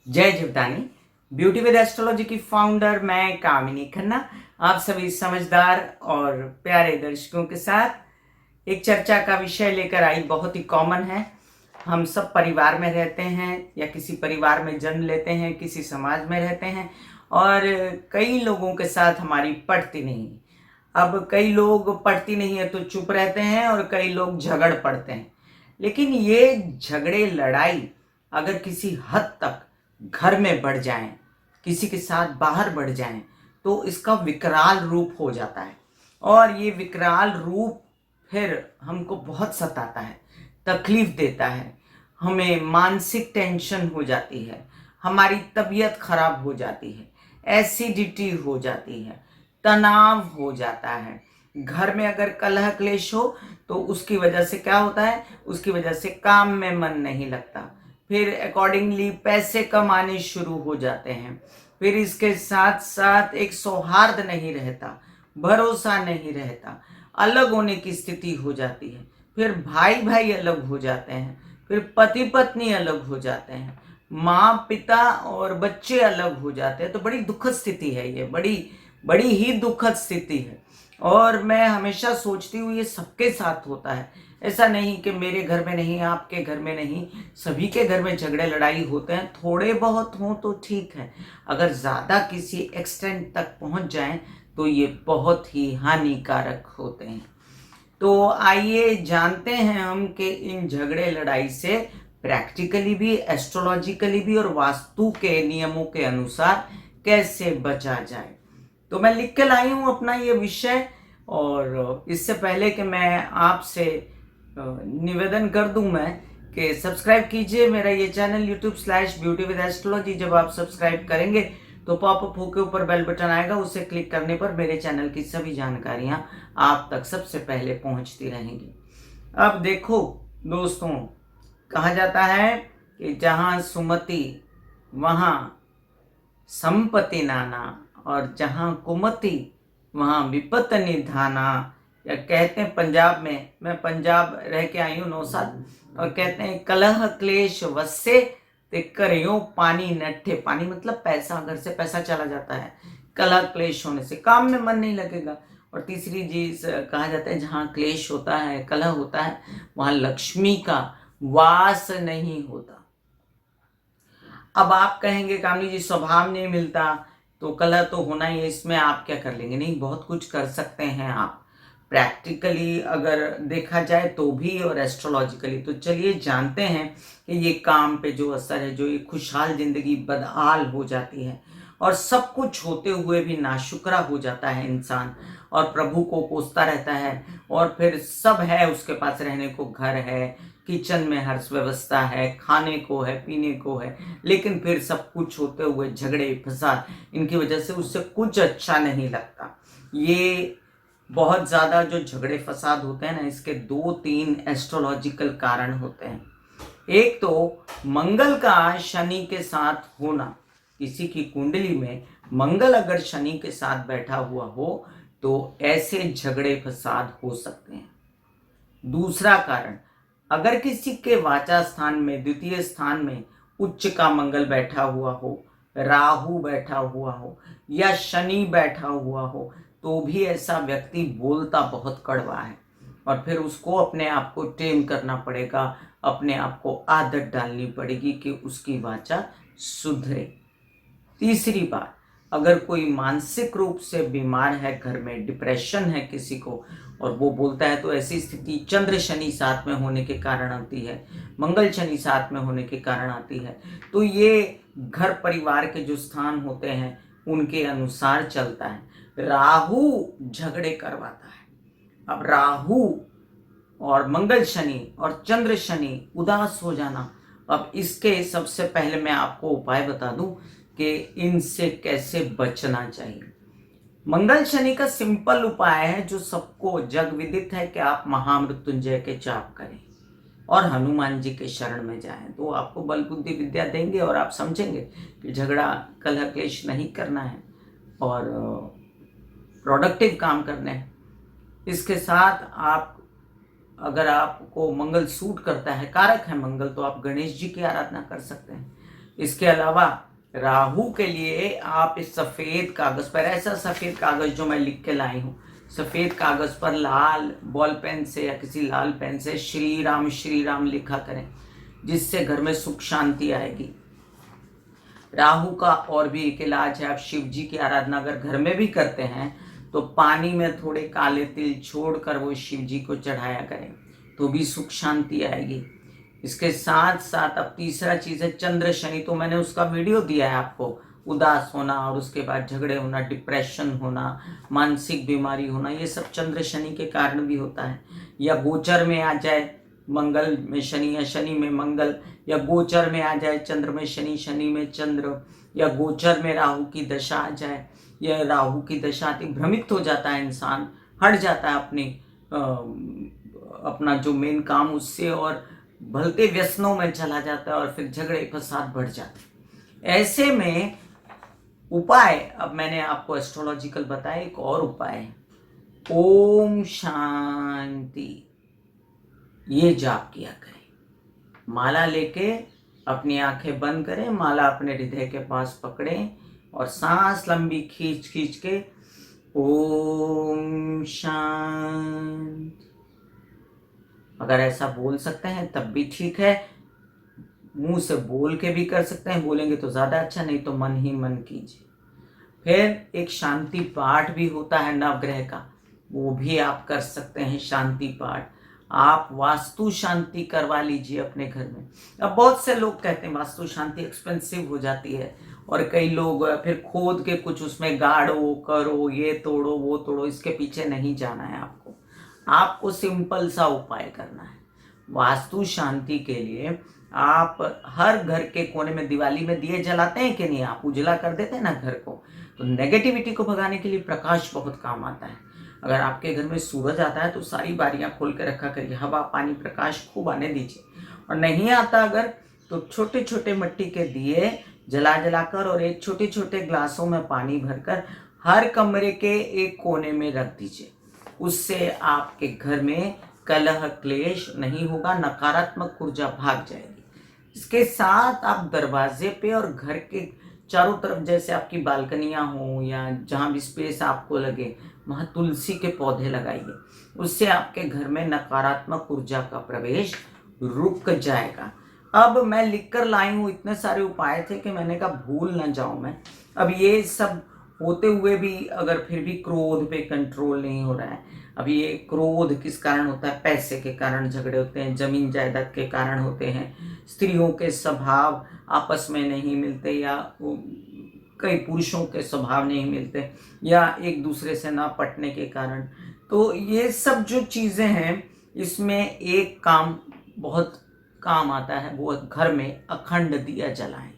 जय Jivdani. Beauty with astrology की founder मैं कामिनी खन्ना आप सभी समझदार और प्यारे दर्शकों के साथ एक चर्चा का विषय लेकर आई। बहुत ही कॉमन है। हम सब परिवार में रहते हैं या किसी परिवार में जन्म लेते हैं, किसी समाज में रहते हैं और कई लोगों के साथ हमारी पटती नहीं। अब कई लोग पटती नहीं है तो चुप रहते हैं और कई लोग झगड़ पड़ते हैं। लेकिन ये झगड़े लड़ाई अगर किसी हद तक घर में बढ़ जाएं, किसी के साथ बाहर बढ़ जाएं, तो इसका विकराल रूप हो जाता है। और ये विकराल रूप फिर हमको बहुत सताता है, तकलीफ देता है, हमें मानसिक टेंशन हो जाती है, हमारी तबीयत खराब हो जाती है, एसिडिटी हो जाती है, तनाव हो जाता है। घर में अगर कलह क्लेश हो तो उसकी वजह से क्या होता है, उसकी वजह से काम में मन नहीं लगता, फिर अकॉर्डिंगली पैसे कम आने शुरू हो जाते हैं, फिर इसके साथ साथ एक सौहार्द नहीं रहता, भरोसा नहीं रहता, अलग होने की स्थिति हो जाती है, फिर भाई भाई अलग हो जाते हैं, फिर पति पत्नी अलग हो जाते हैं, माँ पिता और बच्चे अलग हो जाते हैं। तो बड़ी दुखद स्थिति है ये, बड़ी बड़ी ही दुखद स्थिति है। और मैं हमेशा सोचती हूँ ये सबके साथ होता है। ऐसा नहीं कि मेरे घर में नहीं, आपके घर में नहीं, सभी के घर में झगड़े लड़ाई होते हैं। थोड़े बहुत हों तो ठीक है, अगर ज़्यादा किसी एक्सटेंट तक पहुँच जाएं तो ये बहुत ही हानिकारक होते हैं। तो आइए जानते हैं हम कि इन झगड़े लड़ाई से प्रैक्टिकली भी, एस्ट्रोलॉजिकली भी और वास्तु के नियमों के अनुसार कैसे बचा जाए। तो मैं लिख के लाई हूँ अपना ये विषय। और इससे पहले कि मैं आपसे निवेदन कर दूं मैं कि सब्सक्राइब कीजिए मेरा ये चैनल YouTube/ब्यूटी विद एस्ट्रोलॉजी। जब आप सब्सक्राइब करेंगे तो पॉपअप होके ऊपर बेल बटन आएगा, उसे क्लिक करने पर मेरे चैनल की सभी जानकारियां आप तक सबसे पहले पहुंचती रहेंगी। अब देखो दोस्तों, कहा जाता है कि जहां सुमति वहां संपत्ति नाना और जहां कुमति वहां विपत निधाना। या कहते हैं पंजाब में, मैं पंजाब रह के आई हूँ 9 साल, और कहते हैं कलह क्लेश वसे ते करियो पानी नट्ठे। पानी मतलब पैसा, घर से पैसा चला जाता है। कलह क्लेश होने से काम में मन नहीं लगेगा। और तीसरी चीज कहा जाता है जहाँ क्लेश होता है, कलह होता है, वहां लक्ष्मी का वास नहीं होता। अब आप कहेंगे कामनी जी स्वभाव नहीं मिलता तो कलह तो होना ही है, इसमें आप क्या कर लेंगे। नहीं, बहुत कुछ कर सकते हैं आप प्रैक्टिकली अगर देखा जाए तो भी और एस्ट्रोलॉजिकली। तो चलिए जानते हैं कि ये काम पे जो असर है, जो ये खुशहाल जिंदगी बदहाल हो जाती है और सब कुछ होते हुए भी नाशुक्रा हो जाता है इंसान और प्रभु को कोसता रहता है। और फिर सब है उसके पास, रहने को घर है, किचन में हर व्यवस्था है, खाने को है, पीने को है, लेकिन फिर सब कुछ होते हुए झगड़े फसाद, इनकी वजह से उससे कुछ अच्छा नहीं लगता। ये बहुत ज़्यादा जो झगड़े फसाद होते हैं ना, इसके 2-3 एस्ट्रोलॉजिकल कारण होते हैं। एक तो मंगल का शनि के साथ होना। किसी की कुंडली में मंगल अगर शनि के साथ बैठा हुआ हो तो ऐसे झगड़े फसाद हो सकते हैं। दूसरा कारण, अगर किसी के वाचा स्थान में, द्वितीय स्थान में उच्च का मंगल बैठा हुआ हो, राहु बैठा हुआ हो या शनि बैठा हुआ हो, तो भी ऐसा व्यक्ति बोलता बहुत कड़वा है और फिर उसको अपने आप को टेम करना पड़ेगा, अपने आप को आदत डालनी पड़ेगी कि उसकी वाचा सुधरे। तीसरी बात, अगर कोई मानसिक रूप से बीमार है, घर में डिप्रेशन है किसी को और वो बोलता है, तो ऐसी स्थिति चंद्र शनि साथ में होने के कारण आती है, मंगल शनि साथ में होने के कारण आती है। तो ये घर परिवार के जो स्थान होते हैं उनके अनुसार चलता है। राहु झगड़े करवाता है। अब राहु और मंगल शनि और चंद्र शनि उदास हो जाना। अब इसके सबसे पहले मैं आपको उपाय बता दूं कि इनसे कैसे बचना चाहिए। मंगल शनि का सिंपल उपाय है जो सबको जग विदित है कि आप महामृत्युंजय के जाप करें और हनुमान जी के शरण में जाएं, तो आपको बल बुद्धि विद्या देंगे और आप समझेंगे कि झगड़ा कलह क्लेश नहीं करना है और प्रोडक्टिव काम करने हैं। इसके साथ आप, अगर आपको मंगल सूट करता है, कारक है मंगल, तो आप गणेश जी की आराधना कर सकते हैं। इसके अलावा राहु के लिए आप इस सफ़ेद कागज़ पर, ऐसा सफ़ेद कागज़ जो मैं लिख के लाई हूँ, सफ़ेद कागज़ पर लाल बॉल पेन से या किसी लाल पेन से श्री राम लिखा करें, जिससे घर में सुख शांति आएगी। राहु का और भी एक इलाज है, आप शिव जी की आराधना अगर घर में भी करते हैं तो पानी में थोड़े काले तिल छोड़कर वो शिव जी को चढ़ाया करें, तो भी सुख शांति आएगी। इसके साथ साथ अब तीसरा चीज़ है चंद्र शनि, तो मैंने उसका वीडियो दिया है आपको। उदास होना और उसके बाद झगड़े होना, डिप्रेशन होना, मानसिक बीमारी होना, ये सब चंद्र शनि के कारण भी होता है। या गोचर में आ जाए मंगल में शनि या शनि में मंगल, या गोचर में आ जाए चंद्र में शनि, शनि में चंद्र, या गोचर में राहु की दशा आ जाए, या राहु की दशा आती भ्रमित हो जाता है इंसान, हट जाता है अपना जो मेन काम उससे और भलते व्यसनों में चला जाता है और फिर झगड़े फसाद बढ़ जाते हैं। ऐसे में उपाय अब मैंने आपको एस्ट्रोलॉजिकल बताया, एक और उपाय है ओम शांति, ये जाप किया करें। माला लेके अपनी आंखें बंद करें, माला अपने हृदय के पास पकड़ें और सांस लंबी खींच खींच के ओम शांति, अगर ऐसा बोल सकते हैं तब भी ठीक है, मुंह से बोल के भी कर सकते हैं, बोलेंगे तो ज़्यादा अच्छा, नहीं तो मन ही मन कीजिए। फिर एक शांति पाठ भी होता है नवग्रह का, वो भी आप कर सकते हैं शांति पाठ। आप वास्तु शांति करवा लीजिए अपने घर में। अब बहुत से लोग कहते हैं वास्तु शांति एक्सपेंसिव हो जाती है, और कई लोग फिर खोद के कुछ उसमें गाड़ो करो, ये तोड़ो वो तोड़ो, इसके पीछे नहीं जाना है आपको सिंपल सा उपाय करना है। वास्तु शांति के लिए आप हर घर के कोने में दिवाली में दिए जलाते हैं कि नहीं, आप उजला कर देते हैं ना घर को, तो नेगेटिविटी को भगाने के लिए प्रकाश बहुत काम आता है। अगर आपके घर में सूरज आता है तो सारी बारियां खोल के रखा करिए, हवा पानी प्रकाश खूब आने दीजिए। और नहीं आता अगर, तो छोटे छोटे मिट्टी के दिए जलाकर और एक छोटे छोटे ग्लासों में पानी भरकर हर कमरे के एक कोने में रख दीजिए। उससे आपके घर में कलह क्लेश नहीं होगा, नकारात्मक ऊर्जा भाग जाएगी। इसके साथ आप दरवाजे पे और घर के चारों तरफ, जैसे आपकी बालकनियां हो या जहां भी स्पेस आपको लगे, वहां तुलसी के पौधे लगाइए। उससे आपके घर में नकारात्मक ऊर्जा का प्रवेश रुक जाएगा। अब मैं लिखकर लाई हूँ, इतने सारे उपाय थे कि मैंने कहा भूल ना जाऊं मैं। अब ये सब होते हुए भी अगर फिर भी क्रोध पे कंट्रोल नहीं हो रहा है, अब ये क्रोध किस कारण होता है, पैसे के कारण झगड़े होते हैं, जमीन जायदाद के कारण होते हैं, स्त्रियों के स्वभाव आपस में नहीं मिलते, या कई पुरुषों के स्वभाव नहीं मिलते, या एक दूसरे से ना पटने के कारण। तो ये सब जो चीज़ें हैं, इसमें एक काम बहुत काम आता है, वो घर में अखंड दिया जलाएं।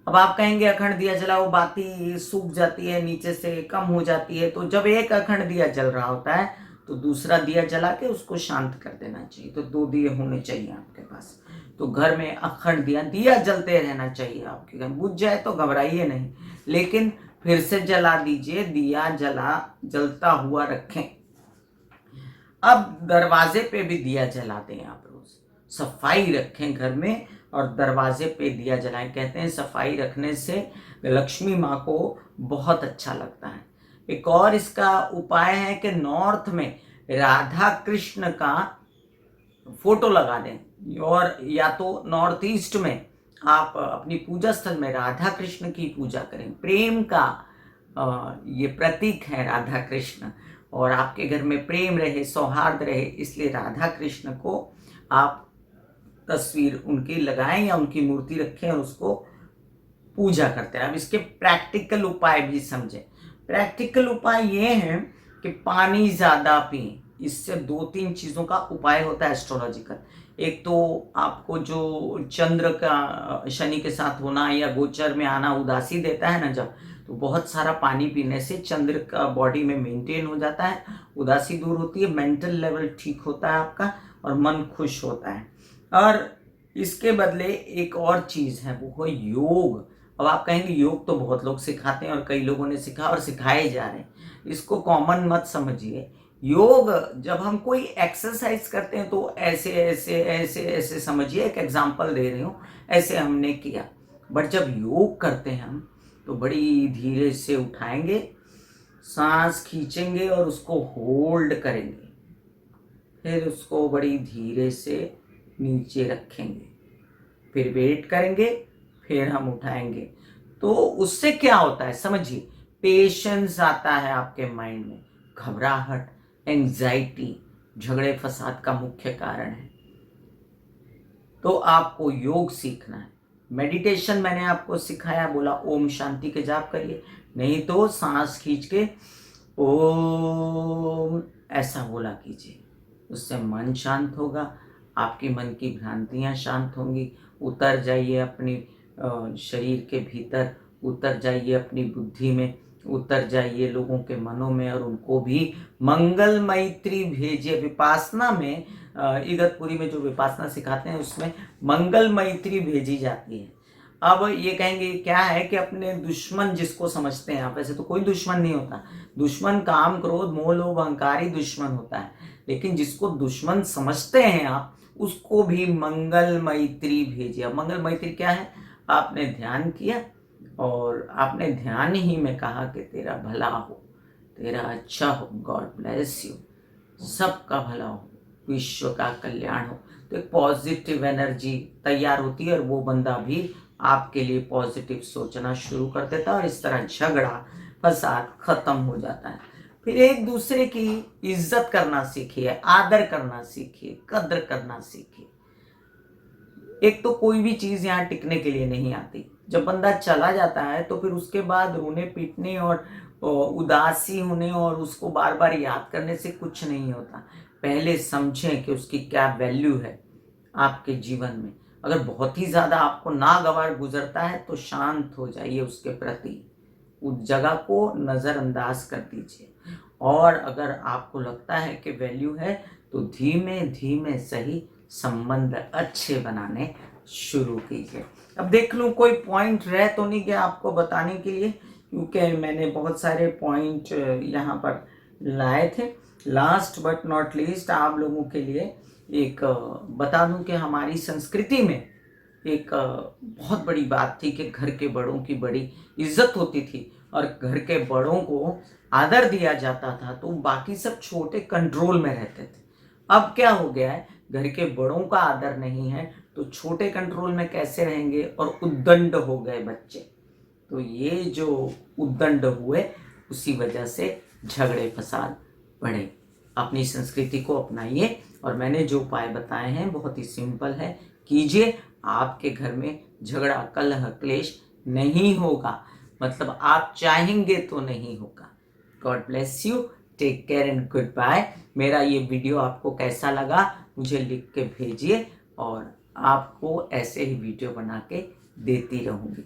अब आप कहेंगे अखंड दिया जलाओ, बाती सूख जाती है, नीचे से कम हो जाती है, तो जब एक अखंड दिया जल रहा होता है तो दूसरा दिया जला के उसको शांत कर देना चाहिए। तो 2 दिए होने चाहिए आपके पास, तो घर में अखंड दिया जलते रहना चाहिए आपके घर। बुझ जाए तो घबराइए नहीं, लेकिन फिर से जला दीजिए, दिया जलता हुआ रखें। अब दरवाजे पे भी दिया जलाते हैं आप रोज, सफाई रखें घर में और दरवाजे पे दिया जलाएं। कहते हैं सफाई रखने से लक्ष्मी माँ को बहुत अच्छा लगता है। एक और इसका उपाय है कि नॉर्थ में राधा कृष्ण का फोटो लगा दें, और या तो नॉर्थ ईस्ट में आप अपनी पूजा स्थल में राधा कृष्ण की पूजा करें। प्रेम का ये प्रतीक है राधा कृष्ण, और आपके घर में प्रेम रहे, सौहार्द रहे, इसलिए राधा कृष्ण को आप तस्वीर उनकी लगाएं या उनकी मूर्ति रखें और उसको पूजा करते हैं। अब इसके प्रैक्टिकल उपाय भी समझें। प्रैक्टिकल उपाय ये हैं कि पानी ज़्यादा पिएं। इससे 2-3 चीज़ों का उपाय होता है एस्ट्रोलॉजिकल। एक तो आपको जो चंद्र का शनि के साथ होना या गोचर में आना उदासी देता है ना, जब, तो बहुत सारा पानी पीने से चंद्र का बॉडी में मेंटेन हो जाता है, उदासी दूर होती है, मेंटल लेवल ठीक होता है आपका और मन खुश होता है। और इसके बदले एक और चीज़ है, वो है योग। अब आप कहेंगे योग तो बहुत लोग सिखाते हैं और कई लोगों ने सिखा और सिखाए जा रहे हैं, इसको कॉमन मत समझिए। योग जब हम कोई एक्सरसाइज करते हैं तो ऐसे ऐसे ऐसे ऐसे समझिए, एक एग्जांपल दे रही हूँ, ऐसे हमने किया, बट जब योग करते हैं हम तो बड़ी धीरे से उठाएंगे, सांस खींचेंगे और उसको होल्ड करेंगे, फिर उसको बड़ी धीरे से नीचे रखेंगे, फिर वेट करेंगे, फिर हम उठाएंगे। तो उससे क्या होता है समझिए, पेशेंस आता है आपके माइंड में। घबराहट, एंजाइटी झगड़े फसाद का मुख्य कारण है। तो आपको योग सीखना है। मेडिटेशन मैंने आपको सिखाया, बोला ओम शांति के जाप करिए, नहीं तो सांस खींच के ओम ऐसा बोला कीजिए, उससे मन शांत होगा, आपकी मन की भ्रांतियां शांत होंगी। उतर जाइए अपनी शरीर के भीतर, उतर जाइए अपनी बुद्धि में, उतर जाइए लोगों के मनों में और उनको भी मंगल मैत्री भेजिए। विपासना में इगतपुरी में जो विपासना सिखाते हैं उसमें मंगल मैत्री भेजी जाती है। अब ये कहेंगे क्या है कि अपने दुश्मन जिसको समझते हैं आप, वैसे तो कोई दुश्मन नहीं होता, दुश्मन काम क्रोध मोह लोभ अहंकार ही दुश्मन होता है, लेकिन जिसको दुश्मन समझते हैं आप उसको भी मंगल मैत्री भेजिए। अब मंगल मैत्री क्या है, आपने ध्यान किया और आपने ध्यान ही में कहा कि तेरा भला हो, तेरा अच्छा हो, गॉड ब्लेस यू, सबका भला हो, विश्व का कल्याण हो। तो एक पॉजिटिव एनर्जी तैयार होती है और वो बंदा भी आपके लिए पॉजिटिव सोचना शुरू कर देता है और इस तरह झगड़ा फसाद खत्म हो जाता है। फिर एक दूसरे की इज्जत करना सीखिए, आदर करना सीखिए, कद्र करना सीखिए। एक तो कोई भी चीज यहाँ टिकने के लिए नहीं आती, जब बंदा चला जाता है तो फिर उसके बाद रोने पीटने और उदासी होने और उसको बार बार याद करने से कुछ नहीं होता। पहले समझें कि उसकी क्या वैल्यू है आपके जीवन में। अगर बहुत ही ज्यादा आपको नागवार गुजरता है तो शांत हो जाइए उसके प्रति, उस जगह को नजरअंदाज कर दीजिए। और अगर आपको लगता है कि वैल्यू है तो धीमे धीमे सही संबंध अच्छे बनाने शुरू कीजिए। अब देख लूं कोई पॉइंट रह तो नहीं गया आपको बताने के लिए, क्योंकि मैंने बहुत सारे पॉइंट यहाँ पर लाए थे। लास्ट बट नॉट लीस्ट आप लोगों के लिए एक बता दूं कि हमारी संस्कृति में एक बहुत बड़ी बात थी कि घर के बड़ों की बड़ी इज्जत होती थी और घर के बड़ों को आदर दिया जाता था, तो बाकी सब छोटे कंट्रोल में रहते थे। अब क्या हो गया है, घर के बड़ों का आदर नहीं है तो छोटे कंट्रोल में कैसे रहेंगे और उद्दंड हो गए बच्चे। तो ये जो उद्दंड हुए उसी वजह से झगड़े फसाद बढ़े। अपनी संस्कृति को अपनाइए और मैंने जो उपाय बताए हैं बहुत ही सिंपल है, कीजिए, आपके घर में झगड़ा कलह क्लेश नहीं होगा, मतलब आप चाहेंगे तो नहीं होगा। God bless you, take care and goodbye. मेरा ये वीडियो आपको कैसा लगा मुझे लिख के भेजिए और आपको ऐसे ही वीडियो बना के देती रहूंगी।